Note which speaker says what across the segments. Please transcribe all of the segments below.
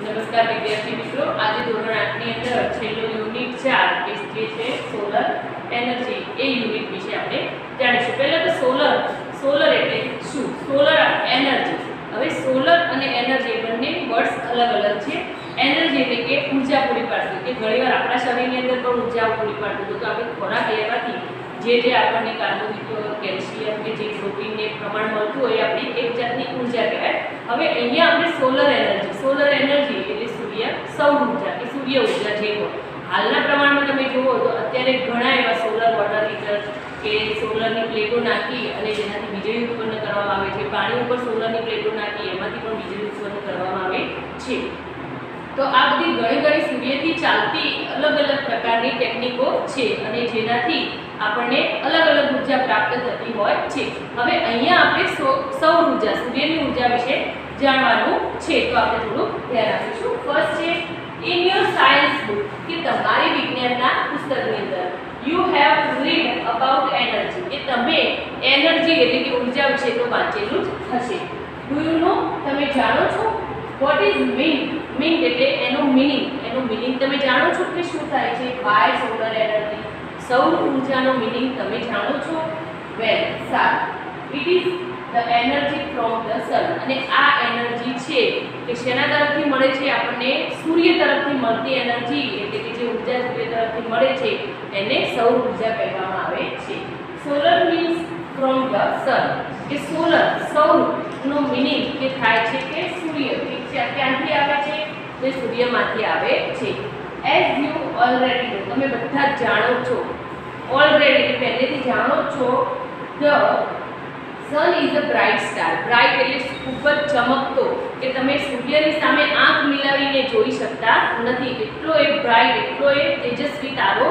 Speaker 1: નમસ્કાર વિદ્યાર્થી મિત્રો, આજે ધોરણ 8 ની અંદર છેલ્લો યુનિટ 4 કે જે છે સોલર એનર્જી એ યુનિટ વિશે આપણે જાણીશું। પહેલા તો સોલર એટલે શું? Solar energy. હવે સોલર અને એનર્જી બંને વર્ડ્સ અલગ અલગ છે। એનર્જી એટલે કે ઊર્જા પૂરી પાડતું, કે ઘણીવાર આપણા શરીરની અંદર પણ ઊર્જા પૂરી પાડતું, તો આપણે ખોરાક લેવાથી જે આપણને કાર્બોહાઈડ્રેટ, કેલ્શિયમ કે જે પ્રોટીનને પ્રમાણ મળતું હોય આપણી એક જાતની ઊર્જા કહેવાય। હવે અહીંયા આપણે સોલર એનર્જી એટલે સૌર ઊર્જા કે સૂર્ય ઊર્જા જે હોય હાલના પ્રમાણમાં તમે જુઓ તો અત્યારે ઘણા એવા સોલર વોટર હીટર કે સોલરની પ્લેટો નાખી અને જેનાથી વીજળી ઉત્પન્ન કરવામાં આવે છે, પાણી ઉપર સોલરની પ્લેટો નાખી એમાંથી પણ વીજળી ઉત્પન્ન કરવામાં આવે છે। તો આ બધી ઘણી સૂર્યથી ચાલતી અલગ અલગ પ્રકારની ટેકનિકો છે અને જેનાથી આપણને અલગ અલગ ઊર્જા પ્રાપ્ત થતી હોય છે। હવે અહીંયા આપણે સૌર ઊર્જા, સૂર્યની ઊર્જા વિશે જાણવાનું છે, તો આપણે થોડું ધ્યાન આપીશું। ફર્સ્ટ છે ઇન યોર સાયન્સ બુક, કે તમારી વિજ્ઞાનના પુસ્તકની અંદર you have read about energy, કે તમે એનર્જી એટલે કે ઊર્જા વિશે તો વાંચેલું જ હશે। ડુ યુ નો, તમે જાણો છો વોટ ઇઝ મીન એટલે એનો મીનિંગ તમે જાણો છો કે શું થાય છે બાય સોલર એનર્જી? સૌર ઊર્જાનો મીનિંગ તમે જાણો છો? વેલ, સારું, it is the energy from the સન, અને આ એનર્જી છે કે શેના તરફથી મળે છે? આપણને સૂર્ય તરફથી મળતી એનર્જી એટલે કે જે ઊર્જા સૂર્ય તરફથી મળે છે એને સૌર ઊર્જા કહેવામાં આવે છે। સોલર મીન્સ ફ્રોમ ધ સન, કે સૌર નો મીનિંગ કે થાય છે કે સૂર્ય, ઠીક છે, ક્યાંથી આવે છે? તે સૂર્યમાંથી આવે છે। એઝ યુ ઓલરેડી નો, તમે બધા જ જાણો છો, ઓલરેડી પહેલેથી જાણો છો, the sun is a bright star, bright એટલે ખૂબ જ ચમકતો, કે તમે સૂર્યની સામે આંખ મિલાવીને જોઈ શકતા નથી, એટલો એ બ્રાઇટ, એટલો એ તેજસ્વી તારો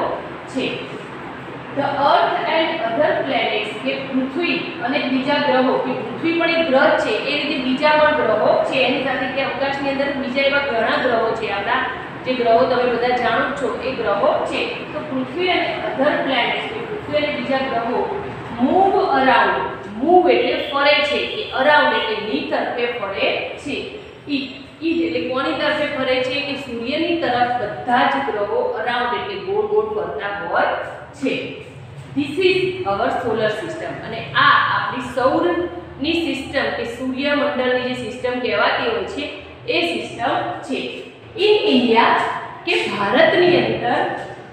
Speaker 1: છે। The earth and other planets, કે પૃથ્વી અને બીજા ગ્રહો, કે પૃથ્વી પણ એક ગ્રહ છે એ રીતે બીજા પણ ગ્રહો છે, એની સાથે કે અવકાશની અંદર બીજા એવા ઘણા ગ્રહો છે, આપણા જે ગ્રહો તમે બધા જાણો છો એ ગ્રહો છે। તો પૃથ્વી અને અધર પ્લેનેટ્સ, કે પૃથ્વી અને બીજા ગ્રહો મૂવ અરાઉન્ડ, મૂવ એટલે ફરે છે, કે અરાઉન્ડ એટલે ની તરફે ફરે છે, ઈટ એટલે કોની તરફે ફરે છે? કે સૂર્યની તરફ બધા જ ગ્રહો અરાઉન્ડ એટલે ગોળ ગોળ ફરતા હોય છે। This is our solar system, અને આ આપણી સૌરની સિસ્ટમ કે સૂર્યમંડળની જે સિસ્ટમ કહેવાતી હોય છે એ સિસ્ટમ છે। ઇન ઇન્ડિયા, કે ભારતની અંદર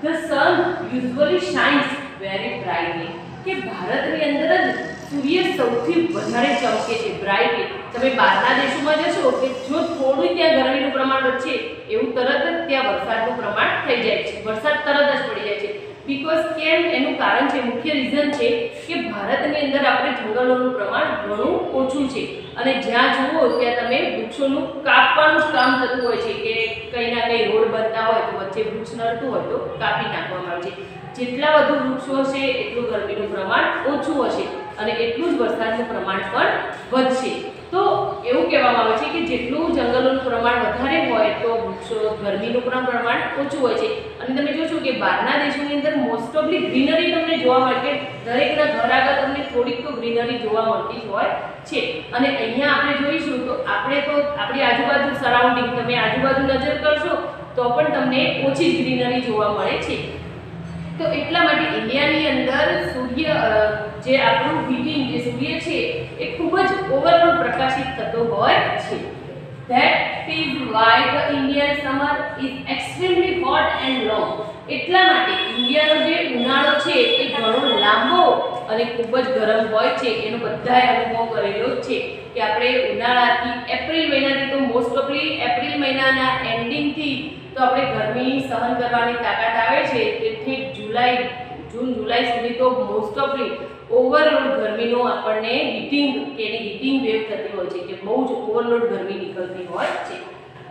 Speaker 1: the sun usually shines very brightly, કે ભારતની અંદર જ સૂર્ય સૌથી વધારે ચમકે છે બ્રાઇટલી। તમે બહારના દેશોમાં જશો કે જો થોડું ત્યાં ગરમીનું પ્રમાણ વધશે એવું તરત જ ત્યાં વરસાદનું પ્રમાણ થઈ જાય છે, વરસાદ તરત જ પડી જાય છે। બીકોઝ કેમ? એનું કારણ છે, મુખ્ય રીઝન છે કે ભારતની અંદર આપણે જંગલોનું પ્રમાણ ઘણું ઓછું છે, અને જ્યાં જુઓ ત્યાં તમે વૃક્ષોનું કાપવાનું જ કામ થતું હોય છે, કે કંઈ ના કંઈ રોડ બનતા હોય તો વચ્ચે વૃક્ષ નડતું હોય તો કાપી નાખવામાં આવે છે। જેટલા વધુ વૃક્ષો હશે એટલું ગરમીનું પ્રમાણ ઓછું હશે અને એટલું જ વરસાદનું પ્રમાણ પણ વધશે। તો એવું કહેવામાં આવે છે કે જેટલું જંગલોનું પ્રમાણ વધારે હોય તો વૃક્ષો ગરમીનું પણ પ્રમાણ ઓછું હોય છે। અને તમે જોશો કે બહારના દેશોની અંદર મોસ્ટ ઓફલી ગ્રીનરી તમને જોવા મળે, કે દરેકના ઘર આગળ તમને થોડીક તો ગ્રીનરી જોવા મળતી જ હોય છે। અને અહીંયા આપણે જોઈશું તો આપણી આજુબાજુ સરાઉન્ડિંગ, તમે આજુબાજુ નજર કરશો તો પણ તમને ઓછી જ ગ્રીનરી જોવા મળે છે। તો એટલા માટે ઇન્ડિયાની અંદર સૂર્ય જે આપણું હીટિંગ, જે સૂર્ય છે એ ખૂબ જ ઓવરલોડ પ્રકાશિત થતો હોય છે। That is why the Indian summer is extremely hot and long, એટલા માટે ઇન્ડિયાનો જે ઉનાળો છે એ ઘણો લાંબો અને ખૂબ જ ગરમ હોય છે। એનો બધાએ અનુભવ કરેલો જ છે કે આપણે ઉનાળાથી એપ્રિલ મહિનાથી, તો મોસ્ટ ઓફલી એપ્રિલ મહિનાના એન્ડિંગથી તો આપણે ગરમી સહન કરવાની તાકાત આવે છે, તેથી જૂન જુલાઈ સુધી તો મોસ્ટ ઓફલી ઓવરલોડ ગરમીનો આપણને હીટિંગ વેવ થતી હોય છે, કે બહુ જ ઓવરલોડ ગરમી નીકળતી હોય છે।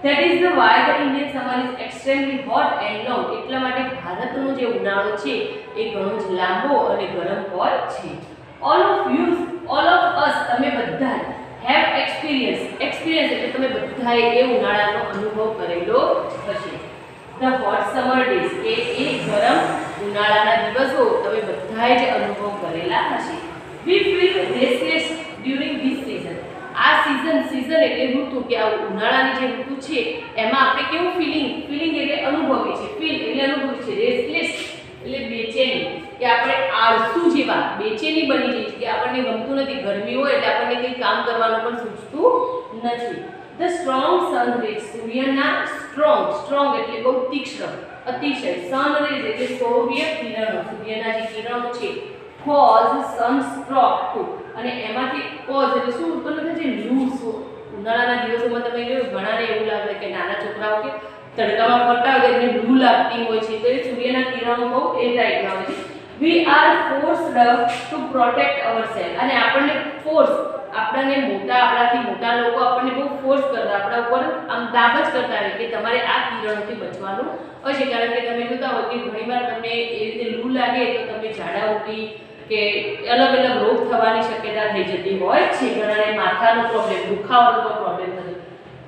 Speaker 1: That is the Y the Indian summer is extremely hot and long, એટલા માટે ભારતનો જે ઉનાળો છે એ ઘણો જ લાંબો અને ગરમ હોય છે। ઓલ ઓફ અસ, તમે બધા હેવ એક્સપિરિયન્સ એટલે તમે બધાએ એ ઉનાળાનો અનુભવ કરેલો હશે। ધ હોટ સમર ડેઝ, કે એ ગરમ ઉનાળાના દિવસો તમે બધાએ જ અનુભવ કરેલા હશે। વી feel restless during this season, આ સીઝન સીઝન એટલે ઋતુ, કે આ ઉનાળાની જે ઋતુ છે એમાં આપણે કેવું ફીલિંગ એટલે અનુભવીએ છીએ, ફીલ એટલે અનુભવીએ છીએ, રેસ્ટલેસ એટલે બેચેની, કે આપણે આળસુ જેવા બેચેની બની જઈએ છીએ, કે આપણને ગમતું નથી, ગરમી હોય એટલે આપણને કંઈ કામ કરવાનું પણ સૂચતું નથી. ધ સ્ટ્રોંગ સન રેઝ, સૂર્યના સ્ટ્રોંગ એટલે બહુ તીક્ષ્ણ, અતિશય, સન રેઝ એટલે સૂર્ય કિરણો, સૂર્યના જે કિરણો છે, કોઝ સનસ્ટ્રોક ટુ, અને એમાંથી કોઝ એટલે શું ઉત્પન્ન થાય છે, લૂ. ઉનાળાના દિવસોમાં તમે જોયું ઘણાને એવું લાગે કે નાના છોકરાઓ કે તડકામાં ફરતા હોય તો એમને લૂ લાગતી હોય છે, તો એ સૂર્યના કિરણો બહુ એ ટાઈપના હોય છે. We are forced to protect ourselves, અને આપણને આપણાથી મોટા લોકો આપણને બહુ ફોર્સ કરતા, આપણા ઉપર આમ દાબ જ કરતા હોય કે તમારે આ કિરણોથી બચવાનું હોય છે. કારણ કે તમે જોતા હોય કે ઘણીવાર તમને એ રીતે લૂ લાગે તો તમને ઝાડા ઉલટી કે અલગ રોગ થવાની શક્યતા થઈ જતી હોય છે. ઘણાને માથાનો પ્રોબ્લેમ, દુખાવાનો પ્રોબ્લેમ થતો,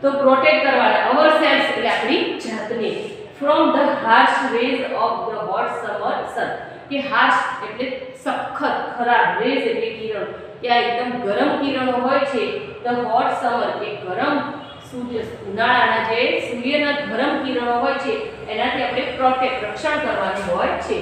Speaker 1: તો પ્રોટેક્ટ કરવાના અવરસેલ્ફ એટલે આપણી જાતને from the harsh rays of the hot summer sun, કે હાર્શ એટલે સખત, ખરાબ, રેઝ એટલે કિરણ, કે આ એકદમ ગરમ કિરણો હોય છે. ધ હોટ સમર કે ગરમ ઉનાળાના જે સૂર્યના ગરમ કિરણો હોય છે એનાથી આપણે રક્ષણ કરવાનું હોય છે.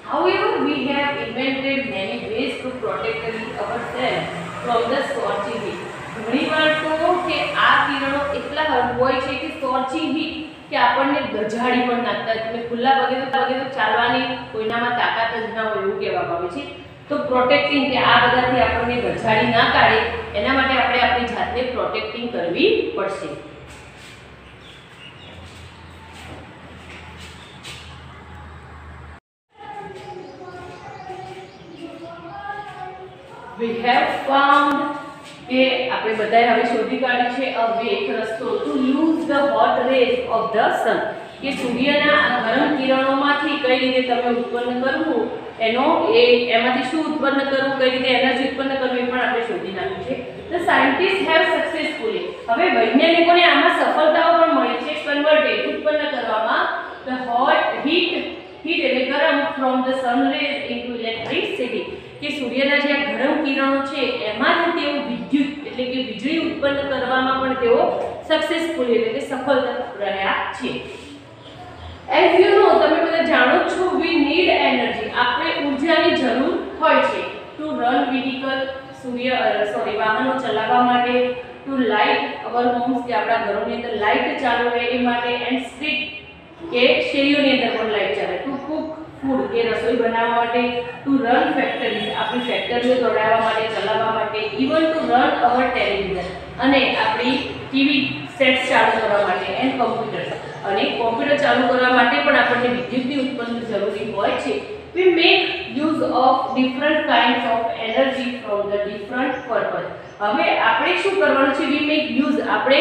Speaker 1: However, we have invented many ways to protect ourselves from the scorching heat. ઘણીવાર તો કે આ કિરણો એટલા હોય છે કે scorching heat, કે આપણને દજાડી પણ નાખતા. તમે ખુલ્લા પગે તો ચાલવાની કોઈનામાં તાકાત જ ના હોય એવું કહેવામાં આવે છે. તો પ્રોટેક્ટિંગ, કે આ બધાથી આપણને દજાડી ના કાઢે એના માટે આપણે આપણી જાતને પ્રોટેક્ટિંગ કરવી પડશે. We have found કે આપણે બધાએ હવે શોધી કાઢ્યું છે a way, એક રસ્તો to use the hot rays of the sun, કે સૂર્યના ગરમ કિરણોમાંથી કઈ રીતે તમે ઉત્પન્ન કરવું, એમાંથી શું ઉત્પન્ન કરવું, કઈ રીતે એનર્જી ઉત્પન્ન કરવી એ પણ આપણે શોધી નાખ્યું છે. The scientists have successfully, હવે વૈજ્ઞાનિકોને આમાં સફળતાઓ પણ મળી છે, કન્વર્ટેડ ઉત્પન્ન કરવામાં the hot heat એટલે ગરમ from the sun rays into electricity, કે સૂર્યના જે ગરમ કિરણો છે એમાંથી તેઓ વિદ્યુત એટલે કે વીજળી ઉત્પન્ન કરવામાં પણ તેઓ સક્સેસફુલ એટલે કે સફળ રહ્યા છે. એઝ યુ નો, તમે બધા જાણો છો, વી નીડ એનર્જી, આપણે ઊર્જાની જરૂર હોય છે. ટુ રન વ્હીકલ, વાહનો ચલાવવા માટે, ટુ લાઇટ અવર હોમ્સ, કે આપણા ઘરોની અંદર લાઇટ ચાલુ રહે એ માટે, એન્ડ સ્ટ્રીટ કે શેરીઓની અંદર પણ લાઇટ ચાલે, ટુ કુક ફૂડ કે રસોઈ બનાવવા માટે, ટુ રન ફેક્ટરીઝ આપણી ફેક્ટરીઓ દોડાવવા માટે, ચલાવવા માટે, even to run our television અને આપણી ટીવી સેટ ચાલુ કરવા માટે, એન્ડ કમ્પ્યુટર અને કોમ્પ્યુટર ચાલુ કરવા માટે પણ આપણને વિદ્યુતની ઉત્પન્ન જરૂરી હોય છે. We make use of different kinds of energy from the different purpose. હવે આપણે શું કરવાનું છે, we make use, આપણે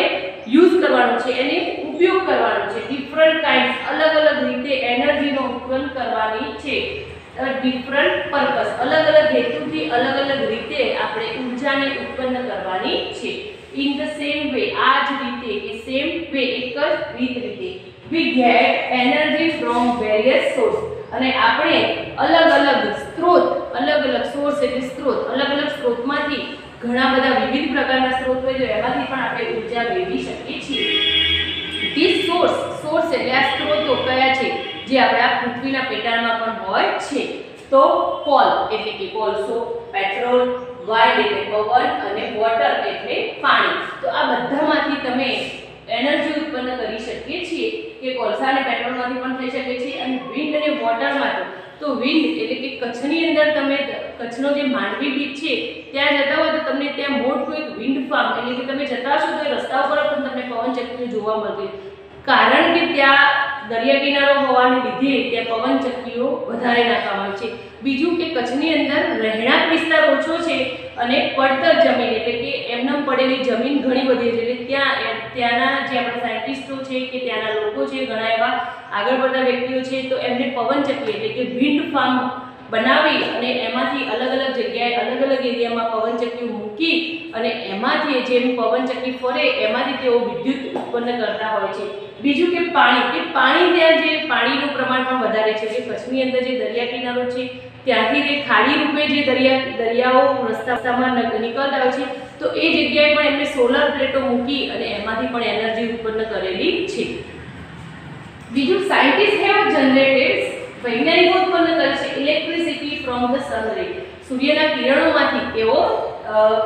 Speaker 1: યુઝ કરવાનું છે, એને ઉપયોગ કરવાનો છે. ડિફરન્ટ કાઇન્ડ્સ અલગ રીતે એનર્જીનો ઉત્પન્ન કરવાની છે. ડિફરન્ટ પર્પસ અલગ હેતુથી અલગ રીતે આપણે ઊર્જાને ઉત્પન્ન કરવાની છે. ઇન ધ સેમ વે, આ જ રીતે, કે સેમ વે એક જ રીતે, we get energy from various sources, અને આપણે અલગ સ્ત્રોત, સોર્સ એટલે સ્ત્રોત, અલગ સ્ત્રોતમાંથી ઘણા બધા વિવિધ પ્રકારના સ્ત્રોત હોય છે એમાંથી પણ આપણે ઊર્જા મેળવી શકીએ છીએ. ધીસ સોર્સ એટલે આ સ્ત્રોતો કયા છે જે આપણા પૃથ્વીના પેટાળમાં પણ હોય છે. તો કોલ એટલે કે કોલસો, પેટ્રોલ, વાઇન્ડ એટલે પવન, અને વોટર એટલે પાણી. તો આ બધામાંથી તમે એનર્જી ઉત્પન્ન કરી શકીએ છીએ, કે કોલસા અને પેટ્રોલમાંથી પણ થઈ શકે છે. અને વિન્ડ અને વોટરમાં તો વિન્ડ એટલે કે કચ્છની અંદર, તમે કચ્છનો જે માંડવી બીચ છે ત્યાં જતા હોય તો તમને ત્યાં મોટું એક વિન્ડ ફાર્મ એટલે કે તમે જતા હશો તો એ રસ્તા ઉપર પણ તમને પવનચક્કીઓ જોવા મળશે. કારણ કે ત્યાં દરિયા કિનારો હોવાને લીધે ત્યાં પવનચક્કીઓ વધારે નાખવામાં આવે છે. બીજું કે કચ્છની અંદર રહેણાંક વિસ્તાર ઓછો છે અને પડતર જમીન એટલે કે એમનેમ પડેલી જમીન ઘણી બધી છે, એટલે ત્યાંના જે આપણા સાયન્ટિસ્ટો છે કે ત્યાંના લોકો છે, ઘણા એવા આગળ પડતા વ્યક્તિઓ છે, તો એમને પવનચક્કી એટલે કે વિન્ડ ફાર્મ બનાવી અને એમાંથી અલગ જગ્યાએ અલગ એરિયામાં પવનચક્કીઓ મૂકી અને એમાંથી જેમ પવનચક્કી ફરે એમાંથી તેઓ વિદ્યુત ઉત્પન્ન કરતા હોય છે. બીજું કે પાણી ત્યાં જે પાણીનું પ્રમાણ પણ વધારે છે, કે કચ્છની અંદર જે દરિયા કિનારો છે ત્યાંથી તે ખાડી રૂપે જે દરિયાઓ રસ્તામાં નીકળતા હોય છે તો એ જગ્યાએ પણ એમને સોલર પ્લેટો મૂકી અને એમાંથી પણ એનર્જી ઉત્પન્ન કરેલી છે. બીજું, સાયન્ટિસ્ટ હેવ જનરેટેડ, વૈજ્ઞાનિકો ઉત્પન્ન કરે છે ઇલેક્ટ્રિસિટી ફ્રોમ ધ સન રે, સૂર્યના કિરણોમાંથી તેઓ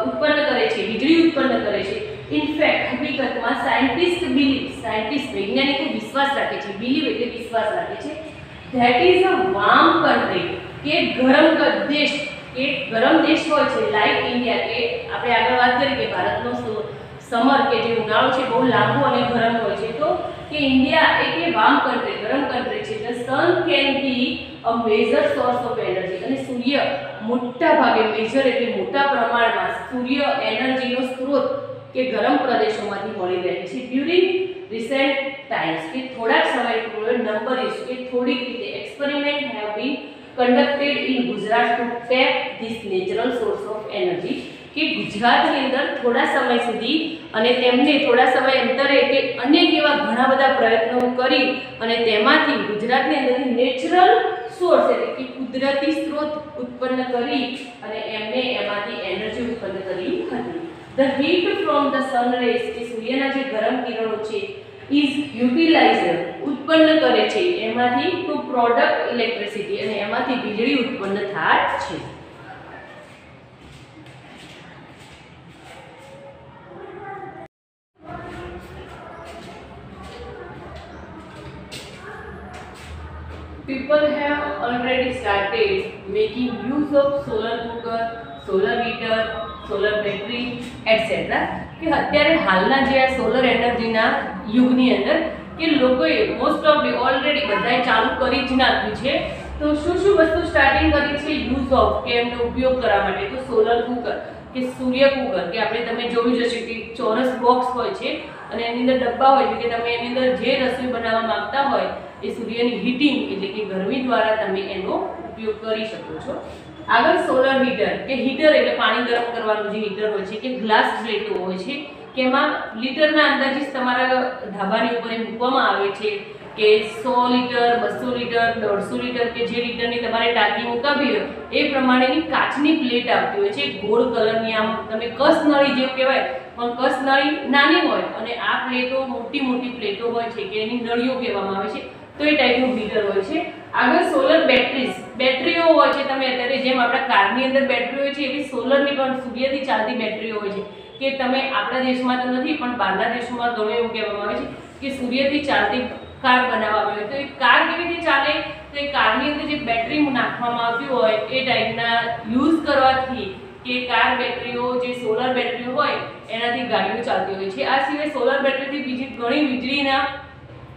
Speaker 1: ઉત્પન્ન કરે છે, વીજળી ઉત્પન્ન કરે છે. ઇનફેક્ટ, હકીકતમાં સાયન્ટિસ્ટ વૈજ્ઞાનિકો વિશ્વાસ રાખે છે, બિલીવ એટલે વિશ્વાસ રાખે છે, that is a warm country, કે ગરમ દેશ હોય છે, લાઈક ઇન્ડિયા, કે આપણે આગળ વાત કરી કે ભારતનો સમર કે જે ઉનાળો છે બહુ લાંબો અને ગરમ હોય છે, તો કે ઇન્ડિયા એક વાર્મ કન્ટ્રી, ગરમ કન્ટ્રી છે. The sun can be a major source of energy, અને સૂર્ય મોટા ભાગે, મેજર એટલે મોટા પ્રમાણમાં, સૂર્ય એનર્જીનો સ્ત્રોત કે ગરમ પ્રદેશોમાંથી મળી રહે છે. ડ્યુરિંગ રિસેન્ટ ટાઈમ્સ, કે થોડાક સમય નંબર ઇઝ, કે થોડીક રીતે experiment have been conducted in Gujarat to tap this natural source of energy, કે ગુજરાતની અંદર થોડા સમય સુધી અને તેમને થોડા સમય અંતરે કે અનેક એવા ઘણા બધા પ્રયત્નો કરી અને તેમાંથી ગુજરાતની અંદરથી નેચરલ સોર્સ એટલે કે કુદરતી સ્ત્રોત ઉત્પન્ન કરી અને એમને એમાંથી એનર્જી ઉત્પન્ન કરી હતી. The heat from the sun rays, કે સૂર્યના જે ગરમ કિરણો છે, ઇઝ યુટિલાઇઝડ, ઉત્પન્ન કરે છે એમાંથી ટુ પ્રોડક્ટ ઇલેક્ટ્રિસિટી, અને એમાંથી વીજળી ઉત્પન્ન થાય છે. People have already started making use of solar cooker, solar heater, solar battery, etc. કે અત્યારે હાલના જે આ સોલર એનર્જીના યુગની અંદર કે લોકોએ મોસ્ટ ઓફલી ઓલરેડી બધાએ ચાલુ કરી જ નાખ્યું છે. તો શું વસ્તુ સ્ટાર્ટિંગ કરી છે યુઝ ઓફ, કે એમનો ઉપયોગ કરવા માટે? તો સોલર કુકર કે સૂર્ય કુકર, કે આપણે તમે જોયું જશે કે ચોરસ બોક્સ હોય છે અને એની અંદર ડબ્બા હોય છે કે તમે એની અંદર જે રસોઈ બનાવવા માંગતા હોય એ સૂર્યની હીટિંગ એટલે કે ગરમી દ્વારા તમે એનો ઉપયોગ કરી શકો છો. આગળ સોલર હીટર, કે હીટર એટલે પાણી ગરમ કરવાનું જે હીટર હોય છે, કે ગ્લાસ પ્લેટો હોય છે કે એમાં લીટરના અંદાજે તમારા ધાબાની ઉપર મૂકવામાં આવે છે કે 100 લીટર, 200 લીટર, 150 લીટર, કે જે લીટરની તમારે ટાંકી મુકાવી હોય એ પ્રમાણેની કાચની પ્લેટ આવતી હોય છે, ગોળ કલરની, આમ તમે કસનળી જેવું કહેવાય પણ કસનળી નાની હોય અને આ પ્લેટો મોટી પ્લેટો હોય છે કે એની નળીઓ કહેવામાં આવે છે. તો એ ટાઈપનું હીટર હોય છે. આગળ સોલર બેટરીઓ હોય છે. તમે અત્યારે જેમ આપણા કારની અંદર બેટરી હોય છે એવી સોલરની પણ સૂર્યથી ચાલતી બેટરીઓ હોય છે કે તમે આપણા દેશમાં તો નથી પણ બહારના દેશોમાં ઘણું એવું કહેવામાં આવે છે કે સૂર્યથી ચાલતી કાર બનાવવામાં આવે. તો એ કાર કેવી રીતે ચાલે? તો એ કારની અંદર જે બેટરી નાખવામાં આવતી હોય એ ટાઈપના યુઝ કરવાથી કે કાર બેટરીઓ જે સોલર બેટરીઓ હોય એનાથી ગાડીઓ ચાલતી હોય છે. આ સિવાય સોલર બેટરીથી બીજી ઘણી વીજળીના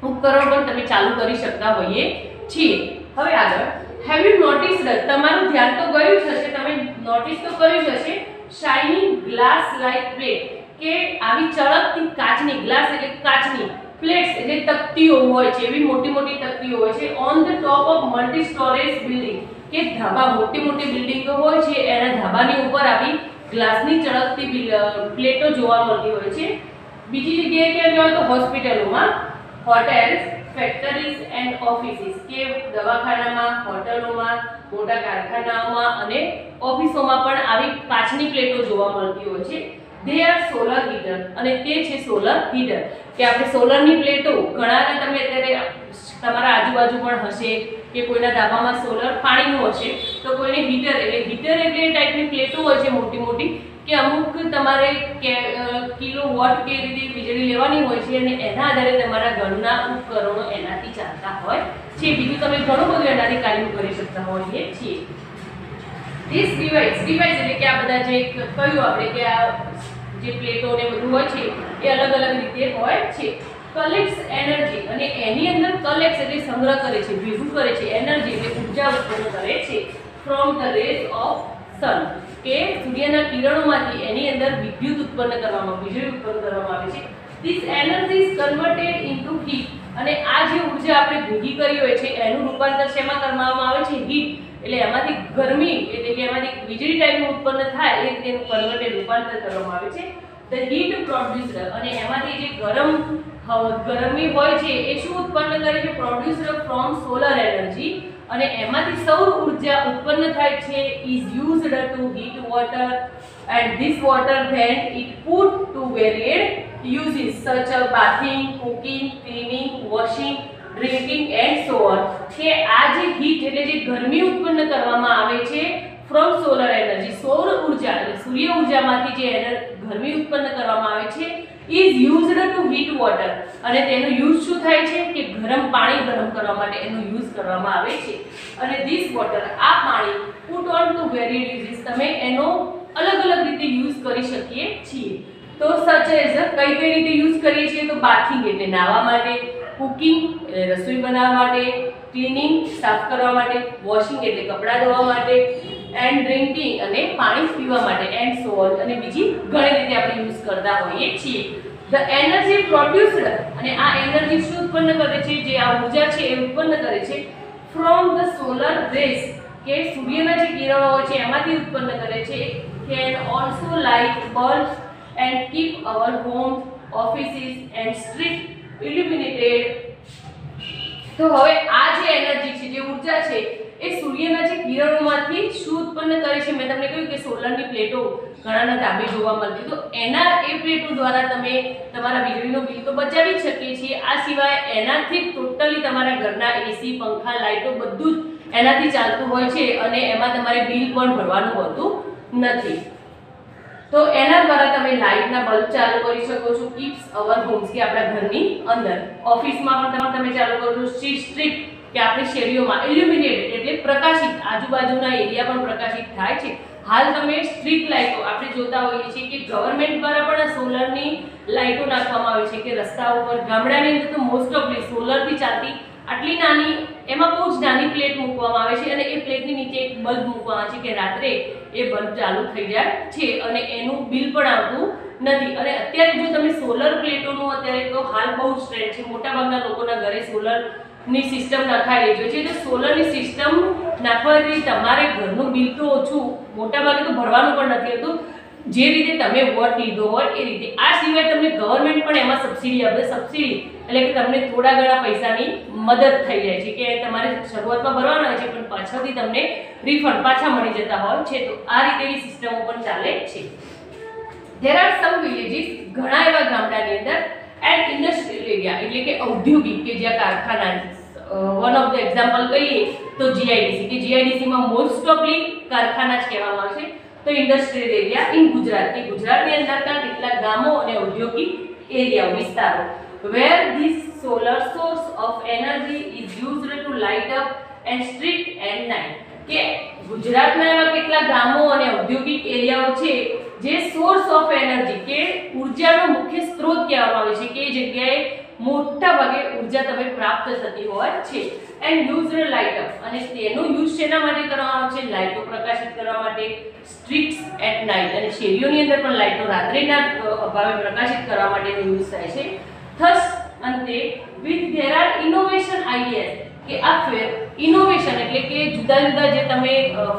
Speaker 1: ઉપકરણ પણ તમે ચાલુ કરી શકતા હોઈએ છીએ. હવે આગળ, હેવ યુ નોટિસ્ડ, તમારું ધ્યાન તો ગયું જ હશે, તમે નોટિસ તો કર્યું જ હશે, શાઇનિંગ ગ્લાસ લાઇક પ્લેટ, કે આવી ચળકતી કાચની, ગ્લાસ એટલે કાચની, પ્લેટ્સ એટલે તકતીઓ હોય છે, એવી મોટી તકતીઓ હોય છે on the top of multi storage building, કે ધાબા, મોટી બિલ્ડિંગો હોય છે એના ધાબાની ઉપર આવી ગ્લાસની ચળકતી પ્લેટો જોવા મળતી હોય છે. બીજી જગ્યાએ ક્યાં જોવા? તો હોસ્પિટલોમાં, હોટેલ્સ, ફેક્ટરીઝ એન્ડ ઓફિસીસ, કે દવાખાનામાં, હોટલોમાં, મોટા કારખાનાઓમાં અને ઓફિસોમાં પણ આવી કાચની પ્લેટો જોવા મળતી હોય છે. દે આર સોલર હીટર, અને તે છે સોલર હીટર, કે આપણે સોલરની પ્લેટો ઘણાને તમે અત્યારે તમારા આજુબાજુ પણ હશે કે કોઈના ધાબામાં સોલર પાણીનું હશે તો કોઈને હીટર એટલે ટાઈપની પ્લેટો હોય છે મોટી કે અમુક તમારે કિલો વોટ કે રીતે વીજળી લેવાની હોય છે અને એના આધારે તમારા ઘરના ઉપકરણો એનાથી ચાલતા હોય છે. બીજું તમે ઘણું બધું એનાથી કાર્ય કરી શકતા હોઈએ છીએ. ધીસ ડિવાઇસ એટલે કે આ બધા જે કહ્યું આપણે કે આ જે પ્લેટો ને બધું હોય છે એ અલગ રીતે હોય છે. કલેક્ટ્સ એનર્જી, અને એની અંદર કલેક્ટ્સ એટલે સંગ્રહ કરે છે, ભેગું કરે છે, એનર્જી એટલે ઉર્જા ઉત્પન્ન કરે છે ફ્રોમ ધ રેઝ ઓફ સન, કે સૂર્યના કિરણોમાંથી એની અંદર વિદ્યુત ઉત્પન્ન કરવામાં, વીજળી ઉત્પન્ન કરવામાં આવે છે. This energy is converted into heat, અને આ જે ઉર્જા આપણે ભેગી કરી હોય છે એનું રૂપાંતર શેમાં કરવામાં આવે છે? હીટ, એટલે એમાંથી ગરમી એટલે કે એમાંથી વીજળી ટાઈપનું ઉત્પન્ન થાય એ તેનું રૂપાંતર કરવામાં આવે છે. ધ હીટ પ્રોડ્યુસ્ડ, અને એમાંથી જે ગરમી હોય છે એ શું ઉત્પન્ન કરે છે? પ્રોડ્યુસ્ડ ફ્રોમ સોલર એનર્જી, અને એમાંથી સૌર ઉર્જા ઉત્પન્ન થાય છે. Is used to heat water and this water then it put to varied uses such as bathing, cooking, cleaning, washing, drinking and so on. કે આ જે હીટ એટલે જે ગરમી ઉત્પન્ન કરવામાં આવે છે ફ્રોમ સોલર એનર્જી, સૌર ઉર્જા એટલે સૂર્ય ઉર્જામાંથી જે ગરમી ઉત્પન્ન કરવામાં આવે છે is used to heat water, અને તેનો યુઝ શું થાય છે કે ગરમ પાણી ગરમ કરવા માટે એનો યુઝ કરવામાં આવે છે. અને this water આ પાણી put on to varied uses, તમે એનો અલગ અલગ રીતે યુઝ કરી શકીએ છીએ. તો સચ એઝ કઈ કઈ રીતે યુઝ કરીએ છીએ તો બાથિંગ એટલે નાહવા માટે, કુકિંગ એટલે રસોઈ બનાવવા માટે, ક્લીનિંગ સાફ કરવા માટે, વોશિંગ એટલે કપડાં ધોવા માટે, એન્ડ ડ્રિંકિંગ અને પાણી પીવા માટે એન્ડ સો ઓન, અને બીજી ઘણી રીતે આપણે યુઝ કરતા હોઈએ છીએ. ધ એનર્જી પ્રોડ્યુસ્ડ, અને આ એનર્જી શું ઉત્પન્ન કરે છે, જે આ ઉર્જા છે એ ઉત્પન્ન કરે છે ફ્રોમ ધ સોલર રેસ, કે સૂર્યના જે કિરણો હોય છે એમાંથી ઉત્પન્ન કરે છે. Can also light bulbs and keep our homes, offices and street illuminated. તો હવે આ જે એનર્જી છે, જે ઉર્જા છે એ સૂર્યના જે કિરણોમાંથી શું ઉત્પન્ન કરે છે, મેં તમને કહ્યું કે સોલરની પ્લેટો ઘણાના ધાબે જોવા મળતી, તો એના એ પ્લેટો દ્વારા તમે તમારા વીજળીનો બિલ તો બચાવી જ શકીએ છીએ. આ સિવાય એનાથી ટોટલી તમારા ઘરના એસી, પંખા, લાઇટો બધું જ એનાથી ચાલતું હોય છે, અને એમાં તમારે બિલ પણ ભરવાનું હોતું નથી. તો એના દ્વારા તમે લાઇટના બલ્બ ચાલુ કરી શકો છો. કીપ્સ અવર હોમ્સ, કે આપણા ઘરની અંદર, ઓફિસમાં પણ તમે ચાલુ કરો છો. સ્ટ્રીટ કે આપણે શેરીઓમાં, ઇલ્યુમિનેટેડ એટલે પ્રકાશિત, આજુબાજુના એરિયા પણ પ્રકાશિત થાય છે. હાલ તમે સ્ટ્રીટ લાઇટો આપણે જોતા હોઈએ છીએ કે ગવર્મેન્ટ દ્વારા પણ સોલરની લાઇટો નાખવામાં આવે છે, કે રસ્તા ઉપર, ગામડાની અંદર તો મોસ્ટ ઓફલી સોલરથી ચાલતી આટલી નાની, એમાં બહુ જ નાની પ્લેટ મૂકવામાં આવે છે, અને એ પ્લેટની નીચે એક બલ્બ મૂકવામાં આવે છે કે રાત્રે એ બલ્બ ચાલુ થઈ જાય છે, અને એનું બિલ પણ આવતું નથી. અને અત્યારે જો તમે સોલર પ્લેટોનું અત્યારે તો હાલ બહુ જ ટ્રેન્ડ છે, મોટાભાગના લોકોના ઘરે સોલરની સિસ્ટમ નખાયેલી હોય છે. તો સોલરની સિસ્ટમ નાખવાથી તમારે ઘરનું બિલ તો ઓછું, મોટાભાગે તો ભરવાનું પણ નથી હોતું, જે રીતે તમે વોટ લીધો હોય એ રીતે. આ સિવાય તમને ગવર્મેન્ટ પણ એમાં સબસિડી આપે. સબસિડી એટલે કે તમને થોડા ઘણા પૈસાની મદદ થઈ જાય છે, કે તમારે શરૂઆતમાં ભરવાના હોય છે પણ પાછળથી તમને રિફંડ પાછા મળી જતા હોય છે. તો આ રીતેની સિસ્ટમો પણ ચાલે છે. There are some villages, ઘણા એવા ગામડાની અંદર, and industrial area એટલે કે ઔદ્યોગિક, કે જ્યાં કારખાના, વન ઓફ ધ એક્ઝામ્પલ કહીએ તો જીઆઈડીસી, કે જીઆઈડીસીમાં મોસ્ટ ઓફલી કારખાના જ કહેવામાં આવે છે. તો ઇન્ડસ્ટ્રીયલ એરિયા ઇન ગુજરાત, કે ગુજરાતની અંદરના કેટલાક ગામો અને ઔદ્યોગિક એરિયા વિસ્તારો, where this solar source of energy is used to light up and street and night, કે ગુજરાતના એવા કેટલાક ગામો અને ઔદ્યોગિક એરિયાઓ છે જે સોર્સ ઓફ એનર્જી, કે ઉર્જાનો મુખ્ય સ્ત્રોત કહેવામાં આવે છે, કે એ જગ્યાએ મોટા ભાગે ઉર્જા તમે પ્રાપ્ત થતી હોય છે. એન્ડ યુઝડ લાઇટ અપ, અને તેનો યુઝ શેના માટે કરવામાં આવે છે, લાઇટો પ્રકાશિત કરવા માટે, સ્ટ્રીટ્સ એટ નાઇટ, અને શેરીઓની અંદર પણ લાઇટો રાત્રિના અભાવે પ્રકાશિત કરવા માટેનો યુઝ થાય છે. થસ અંતે with there are innovation ideas, કે આ ઇનોવેશન એટલે કે જુદા જુદા જે તમે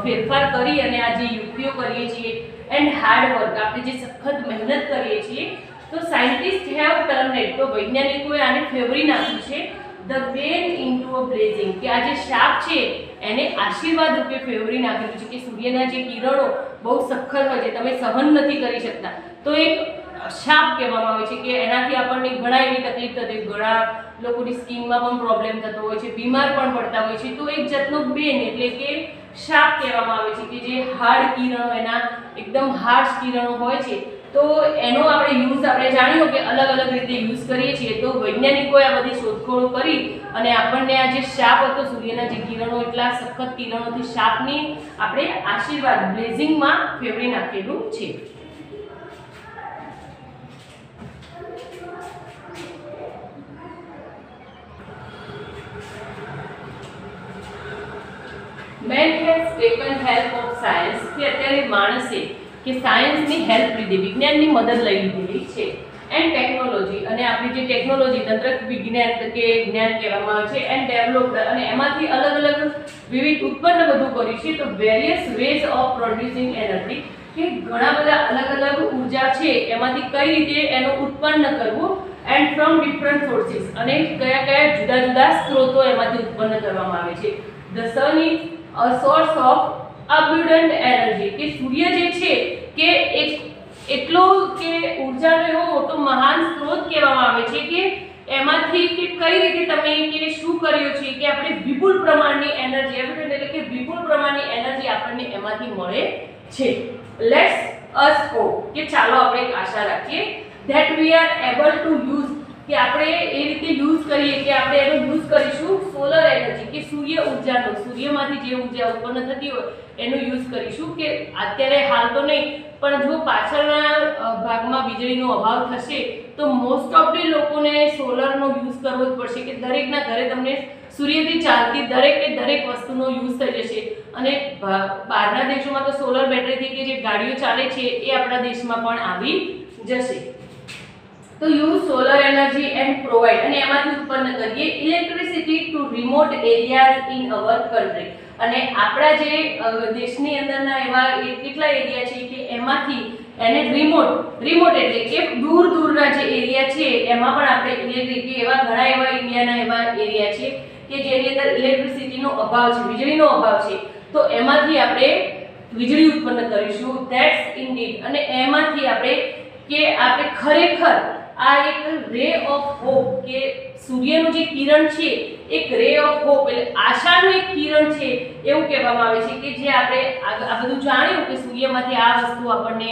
Speaker 1: ફેરફાર કરી અને આ જે યુક્તિઓ કરીએ છીએ, એન્ડ હાર્ડ વર્ક, આપણે જે સખત મહેનત કરીએ છીએ, તો સાયન્ટિસ્ટ હેવ ટર્ન્ડ ઇટ, તો વૈજ્ઞાનિકોએ આને ફેવરી નાખ્યું છે ધ બેન ઇન્ટુ અ બ્લેઝિંગ, કે આ જે શાપ છે એને આશીર્વાદ રૂપે ફેવરી નાખેલું છે. કે સૂર્યના જે કિરણો બહુ સખત હોય છે, તમે સહન નથી કરી શકતા, તો એક શાપ કહેવામાં આવે છે, કે એનાથી આપણને ઘણા એવી તકલીફ થતી, ઘણા લોકોની સ્કિનમાં પણ પ્રોબ્લેમ થતો હોય છે, બીમાર પણ પડતા હોય છે. તો એક જાતનો બેન એટલે કે શાપ કહેવામાં આવે છે, કે જે હાર્ડ કિરણો, એના એકદમ હાર્શ કિરણો હોય છે, તો એનો આપણે યુઝ આપણે જાણ્યો કે અલગ અલગ રીતે યુઝ કરીએ છીએ. તો વૈજ્ઞાનિકોએ આ બધી શોધખોળો કરી અને આપણને આ જે શાપ હતો, સૂર્યના જે કિરણો, એટલા સખત કિરણોથી શાપની આપણે આશીર્વાદ બ્લેઝિંગમાં ફેવરી નાખેલું છે. Man has taken help of science, કે અત્યારે માણસે કે સાયન્સની હેલ્પ લીધી, વિજ્ઞાનની મદદ લઈ લીધેલી છે. એન્ડ ટેકનોલોજી, અને આપણી જે ટેકનોલોજી, તંત્ર વિજ્ઞાન કે જ્ઞાન કહેવામાં આવે છે, એન્ડ ડેવલપ્ડ, અને એમાંથી અલગ અલગ વિવિધ ઉત્પન્ન બધું કર્યું છે. તો various ways of producing energy, કે ઘણા બધા અલગ અલગ ઉર્જા છે એમાંથી કઈ રીતે એનો ઉત્પન્ન કરવું, એન્ડ ફ્રોમ ડિફરન્ટ સોર્સિસ, અને કયા કયા જુદા જુદા સ્ત્રોતો એમાંથી ઉત્પન્ન કરવામાં આવે છે. The sun is a source of abundant energy, કે સૂર્ય જે છે કે એટલો કે ઉર્જાનો એવો મોટો મહાન સ્ત્રોત કહેવામાં આવે છે કે એમાંથી કે કઈ રીતે તમે કે શું કર્યું છે કે આપણે વિપુલ પ્રમાણની એનર્જી, એબ્યુડન્ટ એટલે કે વિપુલ પ્રમાણની એનર્જી આપણને એમાંથી મળે છે. લેટ્સ અસ હોપ, કે ચાલો આપણે એક આશા રાખીએ that we are able to use, કે આપણે એ રીતે યુઝ કરીએ કે આપણે એનો યુઝ કરીશું સોલર એનર્જી, કે સૂર્ય ઉર્જાનો, સૂર્યમાંથી જે ઉર્જા ઉત્પન્ન થતી હોય એનો યુઝ કરીશું. કે અત્યારે હાલ તો નહીં, પણ જો પાછળના ભાગમાં વીજળીનો અભાવ થશે તો મોસ્ટ ઓફ ધી લોકોને સોલરનો યુઝ કરવો જ પડશે, કે દરેકના ઘરે તમને સૂર્યથી ચાલતી દરેક વસ્તુનો યુઝ થઈ જશે. અને બહારના દેશોમાં તો સોલર બેટરીથી કે જે ગાડીઓ ચાલે છે એ આપણા દેશમાં પણ આવી જશે. તો use solar energy and provide, અને એમાંથી ઉત્પન્ન કરીએ electricity to remote areas in our country. અને આપણા જે દેશની અંદરના એવા કેટલા એરિયા છે કે એમાંથી એને રિમોટ એટલે કે દૂરના જે એરિયા છે એમાં પણ આપણે ઇલેક્ટ્રિક, એવા ઘણા એવા ઇન્ડિયાના એવા એરિયા છે કે જેની અંદર ઇલેક્ટ્રિસિટીનો અભાવ છે, વીજળીનો અભાવ છે, તો એમાંથી આપણે વીજળી ઉત્પન્ન કરીશું. ધેટ્સ ઇનડીડ. અને એમાંથી આપણે ખરેખર આ એક રે ઓફ હોપ, કે સૂર્યનું જે કિરણ છે એક રે ઓફ હોપ એટલે આશાનું એક કિરણ છે એવું કહેવામાં આવે છે, કે જે આપણે આ બધું જાણ્યું કે સૂર્યમાંથી આ વસ્તુ આપણને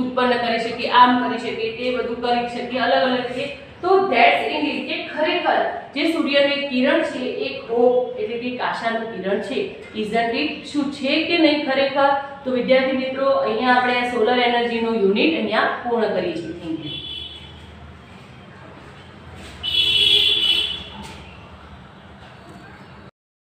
Speaker 1: ઉત્પન્ન કરી શકીએ, આમ કરી શકીએ, તે બધું કરી શકીએ અલગ રીતે. તો ધેટ્સ ઇનડીડ, કે ખરેખર જે સૂર્યનું એક કિરણ છે એક હોપ એટલે કે આશાનું કિરણ છે. Isn't it? શું છે કે નહીં ખરેખર? તો વિદ્યાર્થી મિત્રો, અહીંયા આપણે સોલર એનર્જીનું યુનિટ અહીંયા પૂર્ણ કરીએ છીએ.